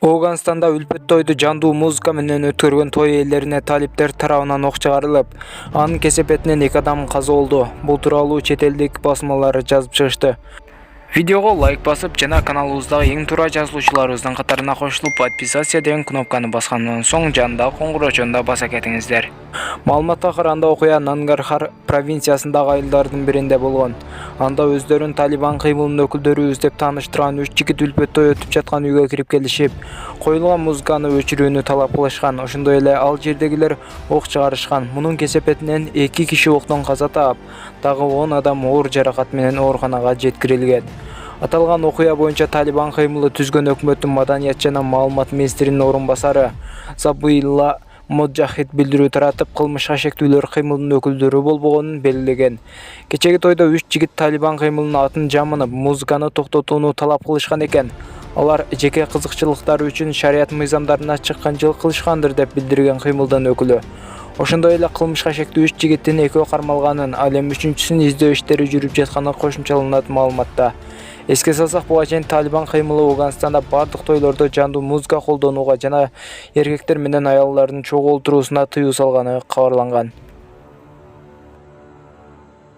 Ауганстанда үлпөт тойду жандуу музыка менен өткөргөн той ээлерине талиптер тарабынан ок чыгарылып, анын кесепетинен 2 адам каза болду. Бул тууралуу чет элдик басмалар жазып чыгышты. Видеого лайк басып жана каналыбыздагы эң туура жазылуучуларыбыздын катарына кошулуп, подписация деген кнопканы баскандан соң жандагы коңгуроочону да баса кетиңиздер. Маалыматка караганда окуя Нангархар провинциясындагы айылдардын биринде болгон. Анда өздөрүн Талибан кыймылынын өкүлдөрүбүз деп тааныштырган 3 жигит үлпөт той өтүп жаткан үйгө кирип келишип, коюлган музыканы өчүрүүнү талап кылышкан. Ошондой эле ал жердегилер ок чыгарышкан. Мунун кесепетинен 2 киши октон каза таап, дагы 10 адам оор жаракат менен ооруканага жеткирилген. Аталган окуя боюнча Талибан кыймылы түзгөн өкмөттүн маданият жана маалымат министринин орун басары Забыйла Моджахид билдирүү таратып, кылмышка шектүүлөр кыймылынын өкүлдөрү болбогонун белгилеген. Кечеги тойдо 3 жигит Талибан кыймылынын атын жамынып, музыканы токтотууну талап кылышкан экен. Алар жеке кызыкчылыктары үчүн шарият мыйзамдарына чыккынчылык кылышкандыр деп билдирген кыймылдын өкүлү. Ошондой эле кылмышка шектүү 3 жигиттин 2 кармалганын, ал эми 3-үчүсүн издөө иштери жүрүп жатканы кошумчаланат маалыматта. Эске салсак, буга чейин Талибан кыймылы Ауганстанда бардык тойлордо жандуу музыка колдонууга жана эркектер менен аялдардын чогуу олтуруусуна тыюу салганы кабарланган.